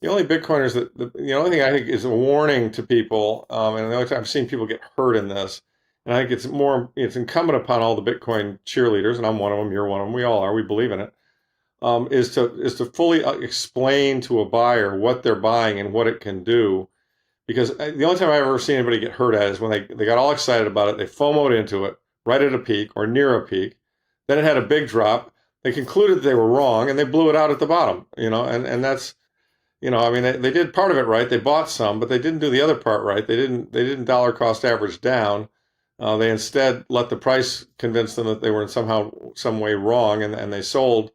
the only Bitcoiners the only thing I think is a warning to people, and the only time I've seen people get hurt in this, and I think it's incumbent upon all the Bitcoin cheerleaders, and I'm one of them, you're one of them, we all are, we believe in it, is to fully explain to a buyer what they're buying and what it can do. Because the only time I've ever seen anybody get hurt at is when they got all excited about it, they FOMO'd into it right at a peak or near a peak. Then it had a big drop. They concluded they were wrong and they blew it out at the bottom, and that's, I mean, they did part of it right. They bought some, but they didn't do the other part right. They didn't dollar cost average down. They instead let the price convince them that they were in somehow, some way wrong, and they sold.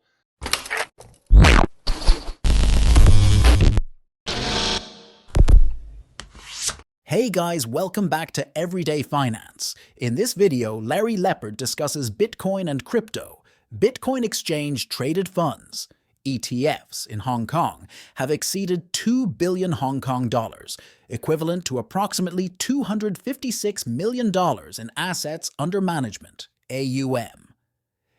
Hey guys, welcome back to Everyday Finance. In this video, Larry Lepard discusses Bitcoin and crypto. Bitcoin exchange traded funds, ETFs, in Hong Kong have exceeded 2 billion Hong Kong dollars, equivalent to approximately $256 million in assets under management, AUM.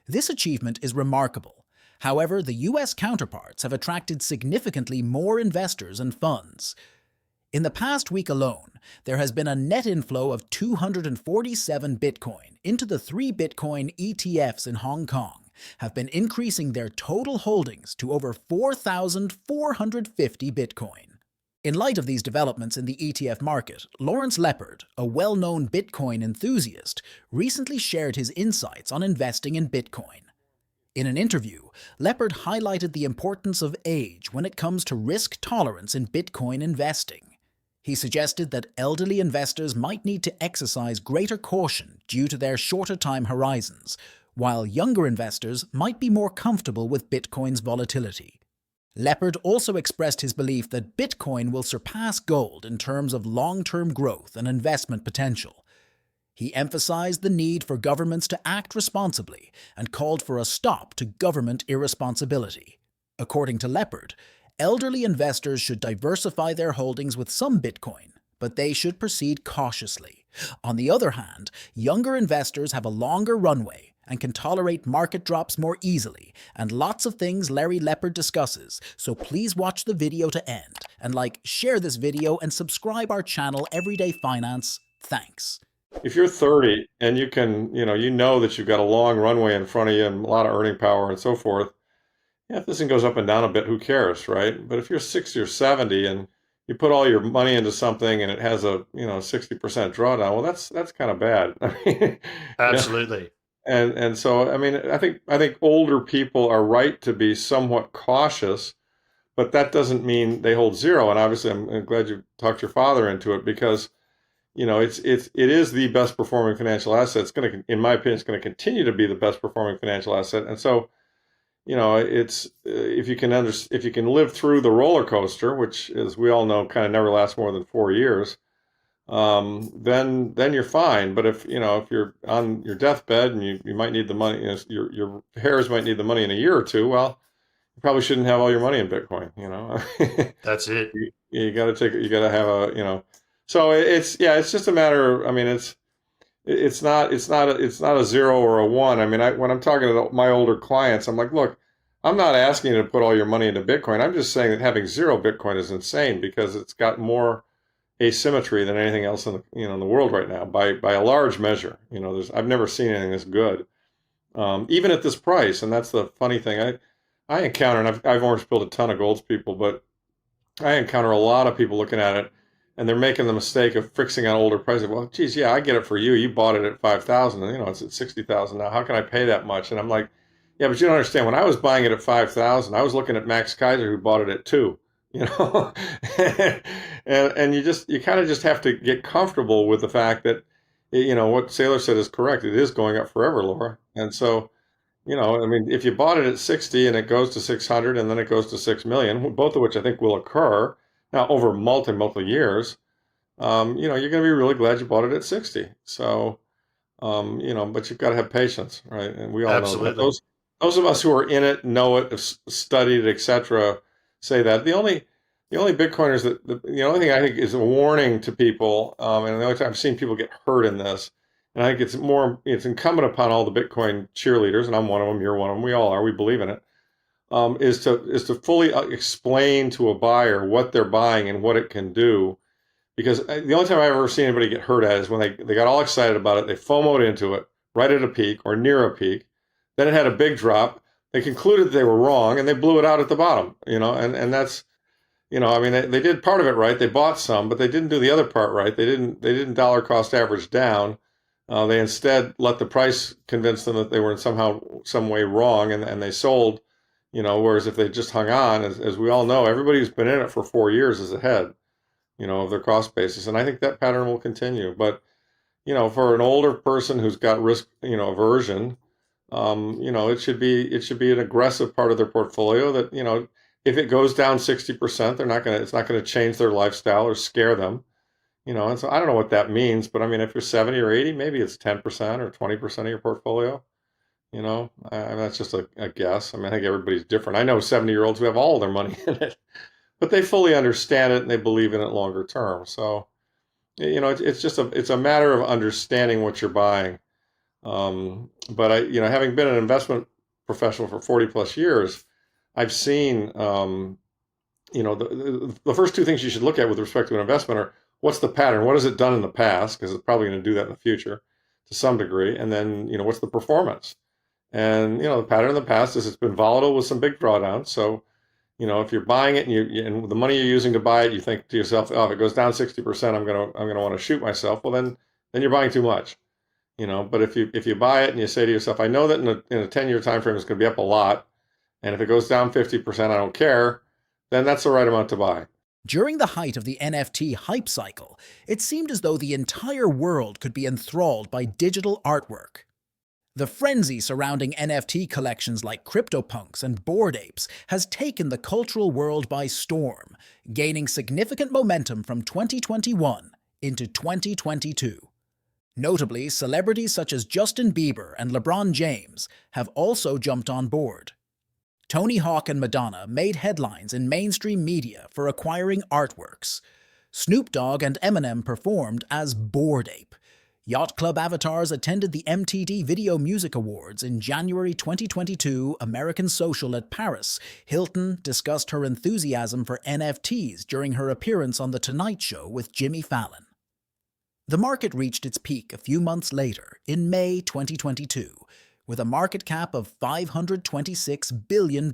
This achievement is remarkable. However, the US counterparts have attracted significantly more investors and funds. In the past week alone, there has been a net inflow of 247 Bitcoin into the 3 Bitcoin ETFs in Hong Kong, have been increasing their total holdings to over 4,450 Bitcoin. In light of these developments in the ETF market, Lawrence Lepard, a well-known Bitcoin enthusiast, recently shared his insights on investing in Bitcoin. In an interview, Lepard highlighted the importance of age when it comes to risk tolerance in Bitcoin investing. He suggested that elderly investors might need to exercise greater caution due to their shorter time horizons, while younger investors might be more comfortable with Bitcoin's volatility. Lepard also expressed his belief that Bitcoin will surpass gold in terms of long-term growth and investment potential. He emphasized the need for governments to act responsibly and called for a stop to government irresponsibility. According to Lepard, elderly investors should diversify their holdings with some Bitcoin, but they should proceed cautiously. On the other hand, younger investors have a longer runway and can tolerate market drops more easily, and lots of things Larry Lepard discusses, so please watch the video to end, and share this video and subscribe our channel Everyday Finance. Thanks. If you're 30 and you know that you've got a long runway in front of you and a lot of earning power and so forth, yeah, if this thing goes up and down a bit, who cares, right? But if you're 60 or 70 and you put all your money into something and it has a 60% drawdown, well, that's kind of bad. I mean, Absolutely. and so I mean, I think older people are right to be somewhat cautious, but that doesn't mean they hold zero. And obviously, I'm glad you talked your father into it because it is the best performing financial asset. It's going to, in my opinion, it's going to continue to be the best performing financial asset. And so it's if you can live through the roller coaster, which, as we all know, kind of never lasts more than 4 years, then you're fine. But if you're on your deathbed and you might need the money, your heirs might need the money in a year or two, well, you probably shouldn't have all your money in Bitcoin. That's it. You got to you got to have So it's just a matter of, I mean, it's not a zero or a one. I mean, when I'm talking to my older clients, I'm like, look, I'm not asking you to put all your money into Bitcoin. I'm just saying that having zero Bitcoin is insane because it's got more asymmetry than anything else in the world right now by a large measure. I've never seen anything this good, even at this price. And that's the funny thing I encounter, and I've orange pilled a ton of golds people, but I encounter a lot of people looking at it and they're making the mistake of fixing on older prices. Well, geez, yeah, I get it for you. You bought it at 5,000, and it's at 60,000 now. How can I pay that much? And I'm like, yeah, but you don't understand. When I was buying it at 5,000, I was looking at Max Kaiser who bought it at 2. You know, and you kind of just have to get comfortable with the fact that what Saylor said is correct. It is going up forever, Laura. And so I mean, if you bought it at 60 and it goes to 600 and then it goes to 6 million, both of which I think will occur now over multiple years, you're going to be really glad you bought it at 60. So, but you've got to have patience, right? And we all know that. Absolutely. Those of us who are in it, know it, have studied it, etc., say that. The only Bitcoiners the only thing I think is a warning to people, and the only time I've seen people get hurt in this, and I think it's incumbent upon all the Bitcoin cheerleaders, and I'm one of them, you're one of them, we all are, we believe in it, is to fully explain to a buyer what they're buying and what it can do. Because the only time I've ever seen anybody get hurt at it is when they got all excited about it, they FOMO'd into it right at a peak or near a peak. Then it had a big drop. They concluded they were wrong and they blew it out at the bottom, and that's, I mean, they did part of it right. They bought some, but they didn't do the other part right. They didn't dollar cost average down. They instead let the price convince them that they were in some way wrong, and they sold, whereas if they just hung on, as we all know, everybody who's been in it for 4 years is ahead, of their cost basis. And I think that pattern will continue. But, for an older person who's got risk, aversion, it should be an aggressive part of their portfolio that, if it goes down 60%, it's not going to change their lifestyle or scare them, and so I don't know what that means, but I mean, if you're 70 or 80, maybe it's 10% or 20% of your portfolio, I mean, that's just a guess. I mean, I think everybody's different. I know 70-year-olds who have all their money in it, but they fully understand it and they believe in it longer term. So, it's a matter of understanding what you're buying. But having been an investment professional for 40 plus years, I've seen, the first two things you should look at with respect to an investment are what's the pattern, what has it done in the past, because it's probably going to do that in the future to some degree, and then, what's the performance? And, the pattern in the past is it's been volatile with some big drawdowns. So, if you're buying it and the money you're using to buy it, you think to yourself, oh, if it goes down 60%, I'm gonna want to shoot myself. Well, then you're buying too much. But if you buy it and you say to yourself, I know that in a 10-year time frame it's going to be up a lot, and if it goes down 50%, I don't care, then that's the right amount to buy. During the height of the NFT hype cycle, it seemed as though the entire world could be enthralled by digital artwork. The frenzy surrounding NFT collections like CryptoPunks and Bored Apes has taken the cultural world by storm, gaining significant momentum from 2021 into 2022. Notably, celebrities such as Justin Bieber and LeBron James have also jumped on board. Tony Hawk and Madonna made headlines in mainstream media for acquiring artworks. Snoop Dogg and Eminem performed as Bored Ape. Yacht Club avatars attended the MTV Video Music Awards in January 2022 American Social at Paris. Hilton discussed her enthusiasm for NFTs during her appearance on The Tonight Show with Jimmy Fallon. The market reached its peak a few months later, in May 2022, with a market cap of $526 billion.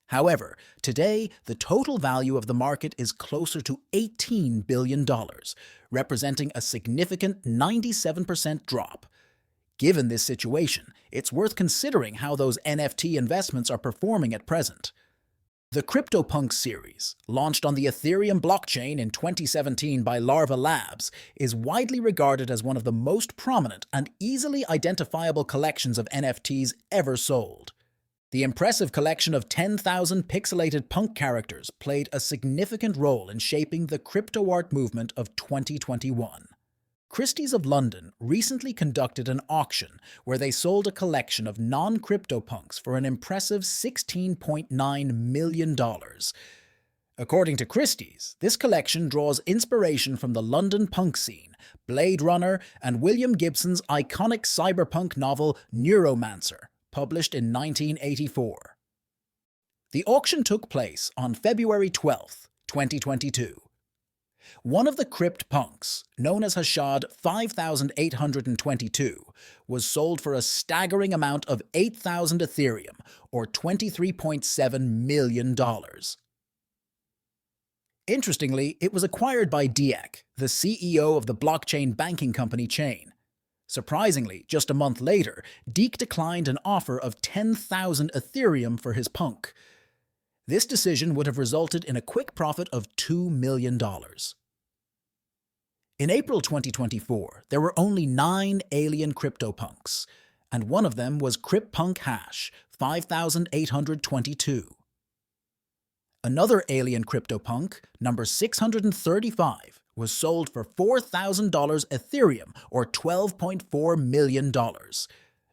However, today, the total value of the market is closer to $18 billion, representing a significant 97% drop. Given this situation, it's worth considering how those NFT investments are performing at present. The CryptoPunks series, launched on the Ethereum blockchain in 2017 by Lavras Labs, is widely regarded as one of the most prominent and easily identifiable collections of NFTs ever sold. The impressive collection of 10,000 pixelated punk characters played a significant role in shaping the crypto art movement of 2021. Christie's of London recently conducted an auction where they sold a collection of non-CryptoPunks for an impressive $16.9 million. According to Christie's, this collection draws inspiration from the London punk scene, Blade Runner, and William Gibson's iconic cyberpunk novel Neuromancer, published in 1984. The auction took place on February 12, 2022. One of the Crypt Punks, known as Hashad 5822, was sold for a staggering amount of 8,000 Ethereum, or $23.7 million. Interestingly, it was acquired by Dieck, the CEO of the blockchain banking company Chain. Surprisingly, just a month later, Dieck declined an offer of 10,000 Ethereum for his punk. This decision would have resulted in a quick profit of $2 million. In April 2024, there were only 9 alien CryptoPunks, and one of them was CryptPunk Hash 5822. Another alien CryptoPunk, number 635, was sold for $4,000 Ethereum, or $12.4 million.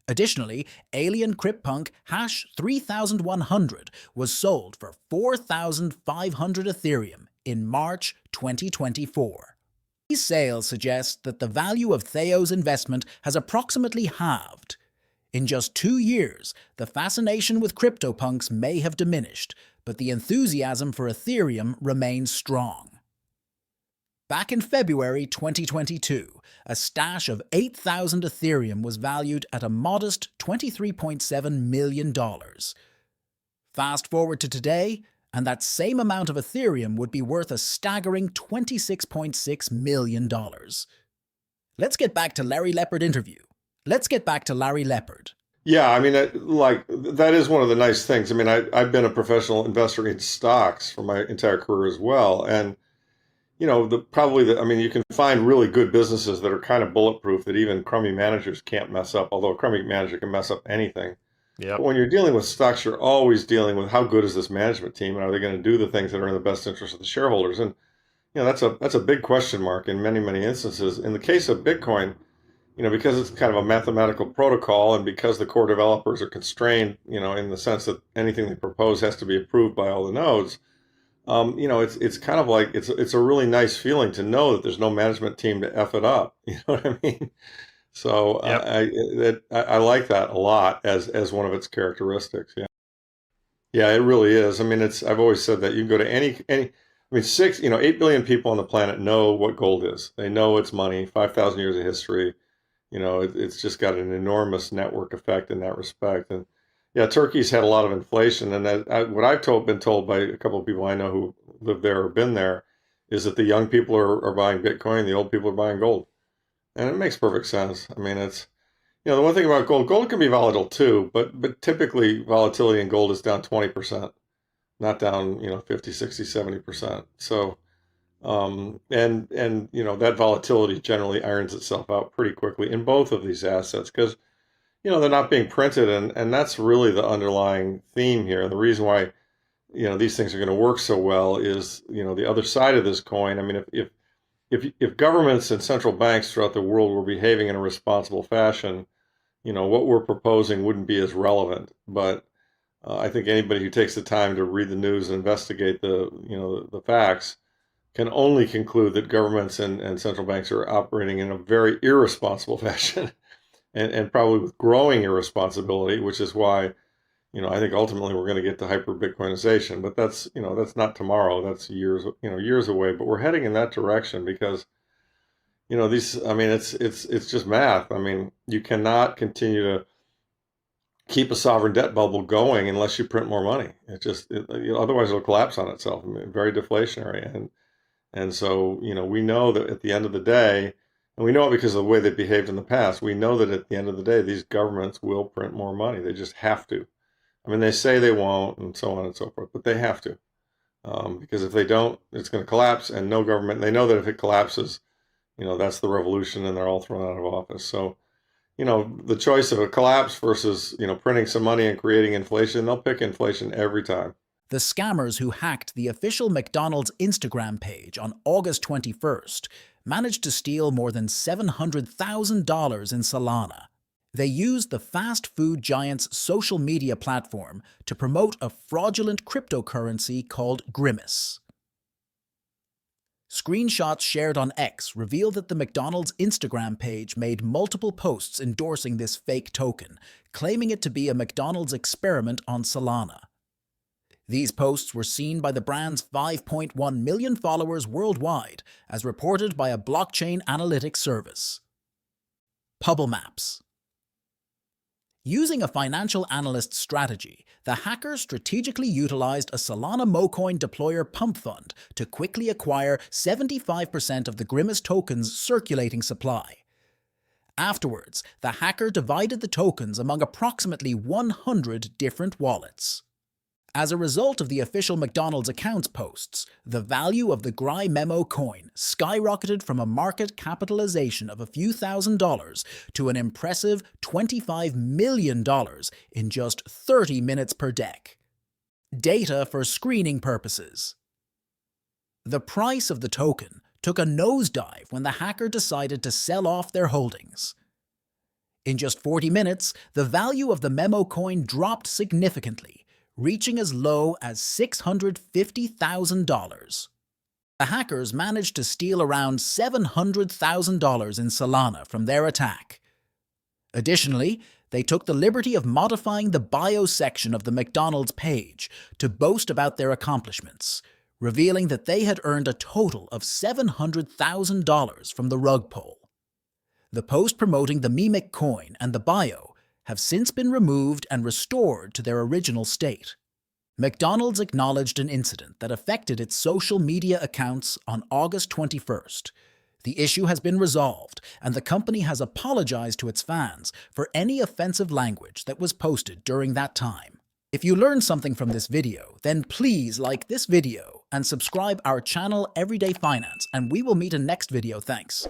Additionally, alien CryptPunk Hash 3100 was sold for 4,500 Ethereum in March 2024. These sales suggest that the value of Theo's investment has approximately halved. In just 2 years, the fascination with CryptoPunks may have diminished, but the enthusiasm for Ethereum remains strong. Back in February 2022, a stash of 8,000 Ethereum was valued at a modest $23.7 million. Fast forward to today, and that same amount of Ethereum would be worth a staggering $26.6 million. Let's get back to Larry Lepard interview. Yeah, I mean, that is one of the nice things. I mean, I've been a professional investor in stocks for my entire career as well, and you know, I mean, you can find really good businesses that are kind of bulletproof that even crummy managers can't mess up. Although a crummy manager can mess up anything. Yep. But when you're dealing with stocks, you're always dealing with how good is this management team, and are they going to do the things that are in the best interest of the shareholders? And you know, that's a big question mark in many instances. In the case of Bitcoin, you know, because it's kind of a mathematical protocol, and because the core developers are constrained, you know, in the sense that anything they propose has to be approved by all the nodes. You know, it's kind of like it's a really nice feeling to know that there's no management team to F it up. You know what I mean? So Yep. I like that a lot as one of its characteristics. Yeah, yeah, it really is. I mean, I've always said that you can go to any. I mean, 8 billion people on the planet know what gold is. They know it's money. 5,000 years of history. You know, it's just got an enormous network effect in that respect. And yeah, Turkey's had a lot of inflation, and what I've been told by a couple of people I know who live there or been there is that the young people are buying Bitcoin, the old people are buying gold, and it makes perfect sense. I mean, you know, the one thing about gold can be volatile too, but typically volatility in gold is down 20%, not down, you know, 50, 60, 70%. So and you know, that volatility generally irons itself out pretty quickly in both of these assets because you know they're not being printed, and that's really the underlying theme here. And the reason why you know these things are going to work so well is you know the other side of this coin. I mean, if governments and central banks throughout the world were behaving in a responsible fashion, you know what we're proposing wouldn't be as relevant. But I think anybody who takes the time to read the news and investigate the facts can only conclude that governments and central banks are operating in a very irresponsible fashion and probably with growing irresponsibility, which is why, you know, I think ultimately we're going to get to hyper Bitcoinization, but that's not tomorrow. That's years away, but we're heading in that direction because, you know, I mean, it's just math. I mean, you cannot continue to keep a sovereign debt bubble going unless you print more money. Otherwise it'll collapse on itself. I mean, very deflationary. And so, you know, we know that at the end of the day, and we know it because of the way they behaved in the past, we know that at the end of the day, these governments will print more money. They just have to. I mean, they say they won't and so on and so forth, but they have to. Because if they don't, it's going to collapse, and no government, they know that if it collapses, you know, that's the revolution and they're all thrown out of office. So, you know, the choice of a collapse versus, you know, printing some money and creating inflation, they'll pick inflation every time. The scammers who hacked the official McDonald's Instagram page on August 21st managed to steal more than $700,000 in Solana. They used the fast food giant's social media platform to promote a fraudulent cryptocurrency called Grimace. Screenshots shared on X reveal that the McDonald's Instagram page made multiple posts endorsing this fake token, claiming it to be a McDonald's experiment on Solana. These posts were seen by the brand's 5.1 million followers worldwide, as reported by a blockchain analytics service. Pubble Maps. Using a financial analyst's strategy, the hackers strategically utilized a Solana Mocoin deployer pump fund to quickly acquire 75% of the Grimace token's circulating supply. Afterwards, the hacker divided the tokens among approximately 100 different wallets. As a result of the official McDonald's account's posts, the value of the Gry Memo coin skyrocketed from a market capitalization of a few $1,000s to an impressive $25 million in just 30 minutes per deck. Data for screening purposes. The price of the token took a nosedive when the hacker decided to sell off their holdings. In just 40 minutes, the value of the Memo coin dropped significantly, reaching as low as $650,000. The hackers managed to steal around $700,000 in Solana from their attack. Additionally, they took the liberty of modifying the bio section of the McDonald's page to boast about their accomplishments, revealing that they had earned a total of $700,000 from the rug pull. The post promoting the memic coin and the bio have since been removed and restored to their original state. McDonald's acknowledged an incident that affected its social media accounts on August 21st. The issue has been resolved, and the company has apologized to its fans for any offensive language that was posted during that time. If you learned something from this video, then please like this video and subscribe our channel Everyday Finance, and we will meet in next video. Thanks.